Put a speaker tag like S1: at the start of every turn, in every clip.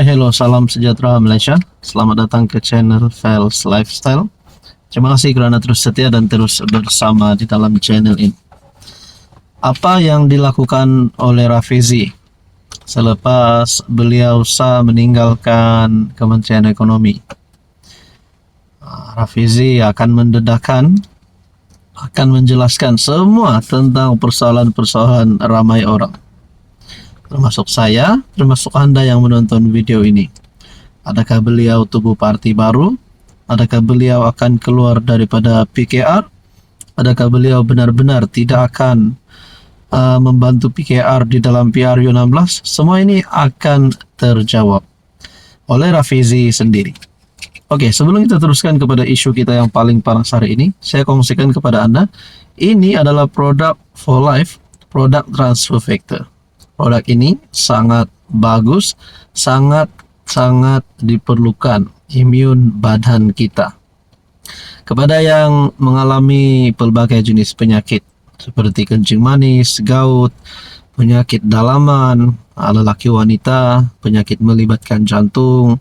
S1: Hai, hello, salam sejahtera Malaysia. Selamat datang ke channel Fels Lifestyle. Terima kasih kerana terus setia dan terus bersama di dalam channel ini. Apa yang dilakukan oleh Rafizi selepas beliau meninggalkan Kementerian Ekonomi? Rafizi akan mendedahkan, akan menjelaskan semua tentang persoalan-persoalan ramai orang, termasuk saya, termasuk Anda yang menonton video ini. Adakah beliau tubuh parti baru? Adakah beliau akan keluar daripada PKR? Adakah beliau benar-benar tidak akan membantu PKR di dalam PRU16? Semua ini akan terjawab oleh Rafizi sendiri. Oke, sebelum kita teruskan kepada isu kita yang paling panas hari ini, saya kongsikan kepada Anda, ini adalah produk for life, produk transfer factor. Produk ini sangat bagus, sangat diperlukan imun badan kita. Kepada yang mengalami pelbagai jenis penyakit seperti kencing manis, gout, penyakit dalaman, lelaki wanita, penyakit melibatkan jantung,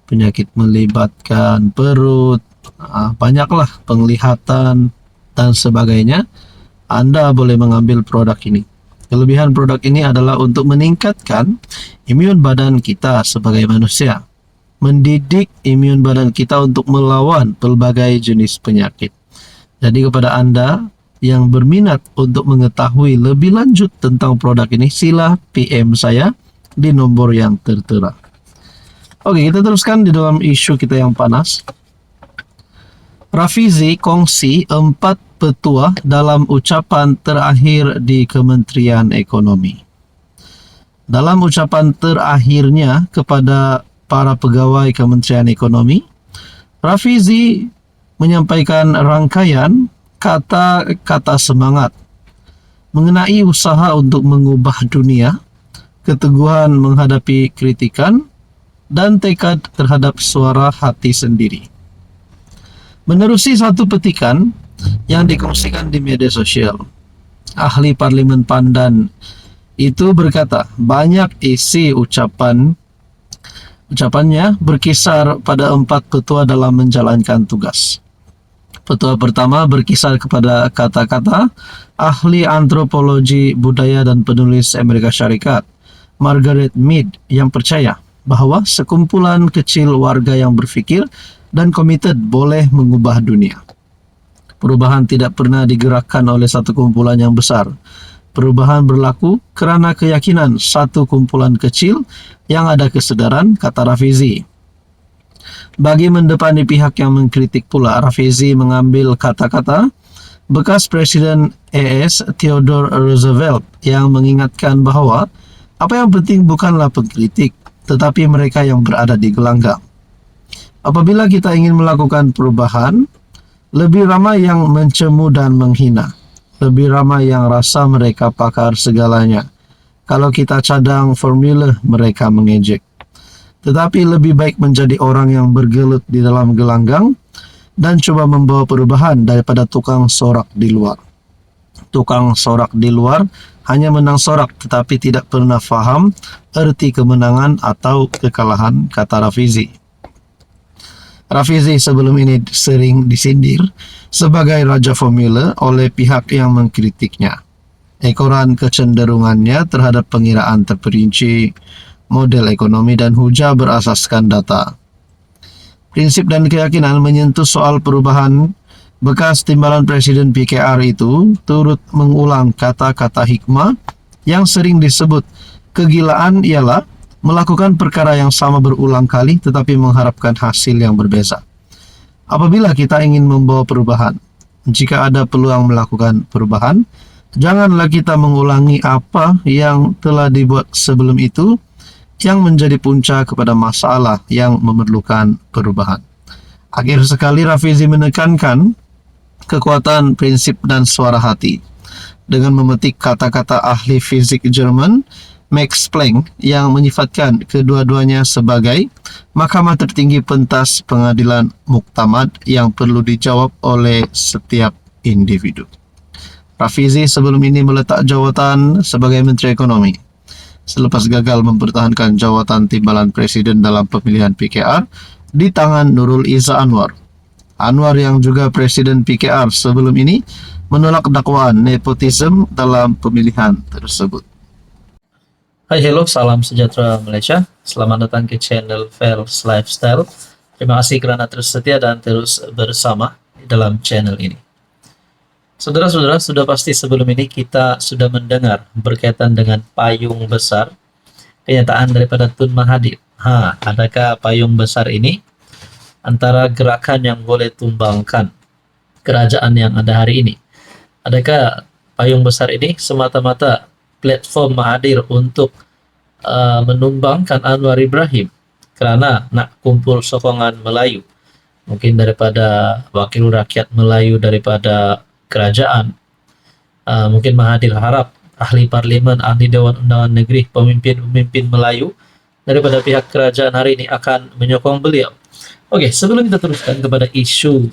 S1: penyakit melibatkan perut, banyaklah penglihatan dan sebagainya, Anda boleh mengambil produk ini. Kelebihan produk ini adalah untuk meningkatkan imun badan kita sebagai manusia, mendidik imun badan kita untuk melawan pelbagai jenis penyakit. Jadi kepada Anda yang berminat untuk mengetahui lebih lanjut tentang produk ini, sila PM saya di nomor yang tertera. Oke, kita teruskan di dalam isu kita yang panas. Rafizi kongsi 4 petua dalam ucapan terakhir di Kementerian Ekonomi. Dalam ucapan terakhirnya kepada para pegawai Kementerian Ekonomi, Rafizi menyampaikan rangkaian kata-kata semangat mengenai usaha untuk mengubah dunia, keteguhan menghadapi kritikan, dan tekad terhadap suara hati sendiri. Menerusi satu petikan yang dikongsikan di media sosial, ahli Parlimen Pandan itu berkata, banyak isi ucapannya berkisar pada 4 petua dalam menjalankan tugas. Petua pertama berkisar kepada kata-kata ahli antropologi budaya dan penulis Amerika Syarikat, Margaret Mead, yang percaya bahawa sekumpulan kecil warga yang berfikir dan komited boleh mengubah dunia. Perubahan tidak pernah digerakkan oleh satu kumpulan yang besar. Perubahan berlaku kerana keyakinan satu kumpulan kecil yang ada kesedaran, kata Rafizi. Bagi mendepani pihak yang mengkritik pula, Rafizi mengambil kata-kata bekas Presiden AS Theodore Roosevelt yang mengingatkan bahawa apa yang penting bukanlah pengkritik, tetapi mereka yang berada di gelanggang. Apabila kita ingin melakukan perubahan, lebih ramai yang mencemu dan menghina. Lebih ramai yang rasa mereka pakar segalanya. Kalau kita cadang formula, mereka mengejek. Tetapi lebih baik menjadi orang yang bergelut di dalam gelanggang dan coba membawa perubahan daripada tukang sorak di luar. Tukang sorak di luar hanya menang sorak tetapi tidak pernah faham erti kemenangan atau kekalahan, kata Rafizi. Rafizi sebelum ini sering disindir sebagai raja formula oleh pihak yang mengkritiknya. Ekoran kecenderungannya terhadap pengiraan terperinci, model ekonomi dan hujah berasaskan data. Prinsip dan keyakinan menyentuh soal perubahan. Bekas timbalan Presiden PKR itu turut mengulang kata-kata hikmah yang sering disebut kegilaan ialah melakukan perkara yang sama berulang kali tetapi mengharapkan hasil yang berbeza. Apabila kita ingin membawa perubahan, jika ada peluang melakukan perubahan, janganlah kita mengulangi apa yang telah dibuat sebelum itu yang menjadi punca kepada masalah yang memerlukan perubahan. Akhir sekali, Rafizi menekankan kekuatan prinsip dan suara hati dengan memetik kata-kata ahli fizik Jerman Max Planck yang menyifatkan kedua-duanya sebagai mahkamah tertinggi pentas pengadilan muktamad yang perlu dijawab oleh setiap individu. Rafizi sebelum ini meletak jawatan sebagai Menteri Ekonomi. selepas gagal mempertahankan jawatan timbalan presiden dalam pemilihan PKR di tangan Nurul Iza Anwar. Anwar yang juga presiden PKR sebelum ini menolak dakwaan nepotisme dalam pemilihan tersebut.
S2: Hai, hello, salam sejahtera Malaysia. Selamat datang ke channel Fels Lifestyle. Terima kasih kerana terus setia dan terus bersama dalam channel ini. Saudara-saudara, sudah pasti sebelum ini kita sudah mendengar berkaitan dengan payung besar kenyataan daripada Tun Mahathir. Adakah payung besar ini antara gerakan yang boleh tumbangkan kerajaan yang ada hari ini? Adakah payung besar ini semata-mata platform Mahathir untuk menumbangkan Anwar Ibrahim kerana nak kumpul sokongan Melayu, mungkin daripada wakil rakyat Melayu daripada kerajaan? Mungkin Mahathir harap ahli parlimen, ahli Dewan Undangan Negeri, pemimpin-pemimpin Melayu daripada pihak kerajaan hari ini akan menyokong beliau. Oke, sebelum kita teruskan kepada isu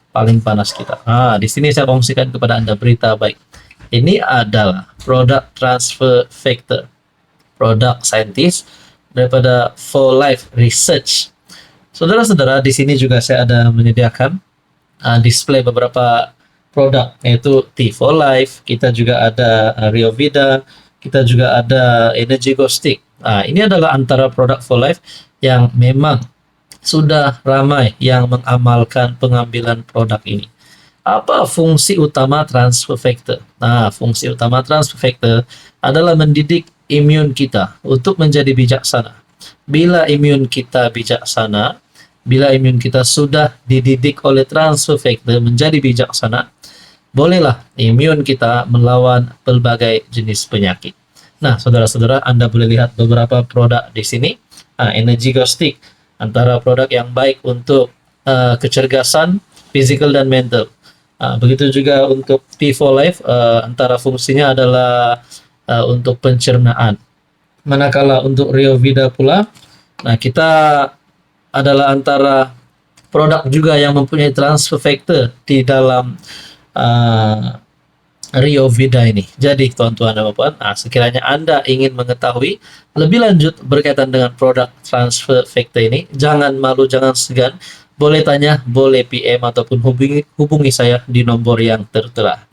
S2: paling panas kita, di sini saya kongsikan kepada Anda berita baik. Ini adalah produk transfer factor, produk saintis daripada For Life Research. Saudara-saudara, di sini juga saya ada menyediakan display beberapa produk, yaitu T4 Life, kita juga ada Rio Vida, kita juga ada Energy Ghostic. Ini adalah antara produk For Life yang memang sudah ramai yang mengamalkan pengambilan produk ini. Apa fungsi utama transfer factor? Fungsi utama transfer factor adalah mendidik imun kita untuk menjadi bijaksana. Bila imun kita bijaksana, bila imun kita sudah dididik oleh transfer factor menjadi bijaksana, bolehlah imun kita melawan berbagai jenis penyakit. Nah, saudara-saudara, Anda boleh lihat beberapa produk di sini. Energy Ghostic, antara produk yang baik untuk kecergasan fisikal dan mental. Begitu juga untuk T4 Life, antara fungsinya adalah untuk pencernaan. Manakala untuk Rio Vida pula, kita adalah antara produk juga yang mempunyai transfer factor di dalam Rio Vida ini. Jadi tuan-tuan dan puan, sekiranya Anda ingin mengetahui lebih lanjut berkaitan dengan produk transfer factor ini, jangan malu, jangan segan. Boleh tanya, boleh PM ataupun hubungi saya di nomor yang tertera.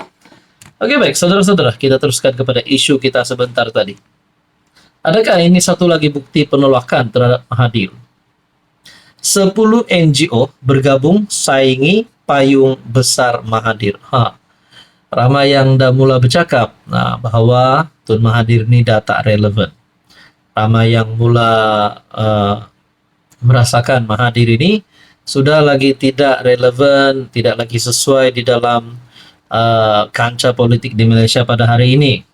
S2: Oke, baik, saudara-saudara, kita teruskan kepada isu kita sebentar tadi. Adakah ini satu lagi bukti penolakan terhadap Mahathir? 10 NGO bergabung saingi payung besar Mahathir. Ramai yang dah mula bercakap bahawa Tun Mahathir ni dah tak relevan. Ramai yang mula merasakan Mahathir ini sudah lagi tidak relevan, tidak lagi sesuai di dalam kancah politik di Malaysia pada hari ini.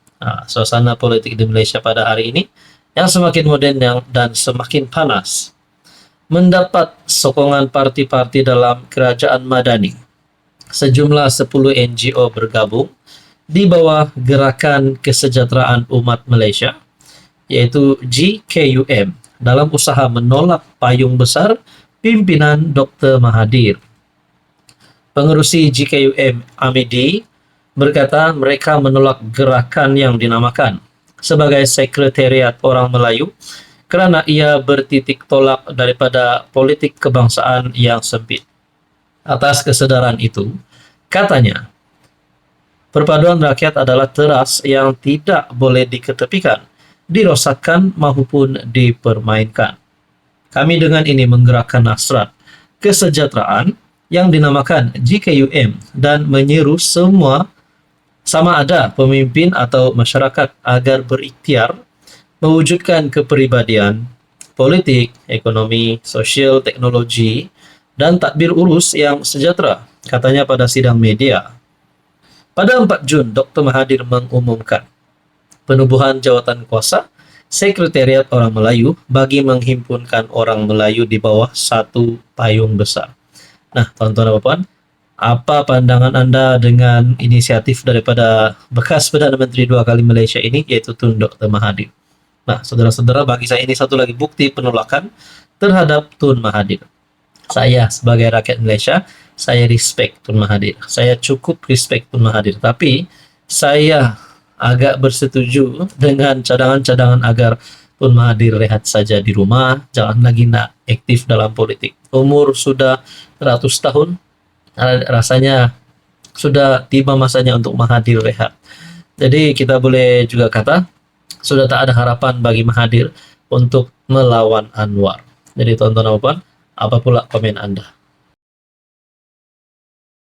S2: Suasana politik di Malaysia pada hari ini yang semakin moden dan semakin panas, mendapat sokongan parti-parti dalam kerajaan Madani. Sejumlah 10 NGO bergabung di bawah Gerakan Kesejahteraan Umat Malaysia, yaitu GKUM, dalam usaha menolak payung besar pimpinan Dr. Mahathir. Pengerusi GKUM Amidi berkata mereka menolak gerakan yang dinamakan sebagai Sekretariat Orang Melayu kerana ia bertitik tolak daripada politik kebangsaan yang sempit. Atas kesedaran itu, katanya, perpaduan rakyat adalah teras yang tidak boleh diketepikan, dirosakkan maupun dipermainkan. Kami dengan ini menggerakkan hasrat kesejahteraan yang dinamakan GKUM dan menyeru semua, sama ada pemimpin atau masyarakat, agar berikhtiar mewujudkan kepribadian, politik, ekonomi, sosial, teknologi, dan tadbir urus yang sejahtera, katanya pada sidang media. Pada 4 Jun, Dr. Mahathir mengumumkan penubuhan jawatan kuasa Sekretariat Orang Melayu bagi menghimpunkan orang Melayu di bawah satu payung besar. Nah, tuan-tuan dan puan, apa pandangan Anda dengan inisiatif daripada bekas Perdana Menteri 2 kali Malaysia ini, yaitu Tun Dr. Mahathir? Nah, saudara-saudara, bagi saya ini satu lagi bukti penolakan terhadap Tun Mahathir. Saya sebagai rakyat Malaysia, saya respect Tun Mahathir. Saya cukup respect Tun Mahathir. Tapi saya agak bersetuju dengan cadangan-cadangan agar Tun Mahathir rehat saja di rumah, jangan lagi nak aktif dalam politik. Umur sudah 100 tahun, rasanya sudah tiba masanya untuk Mahathir rehat. Jadi kita boleh juga kata sudah tak ada harapan bagi Mahathir untuk melawan Anwar. Jadi tonton apa pula komen Anda.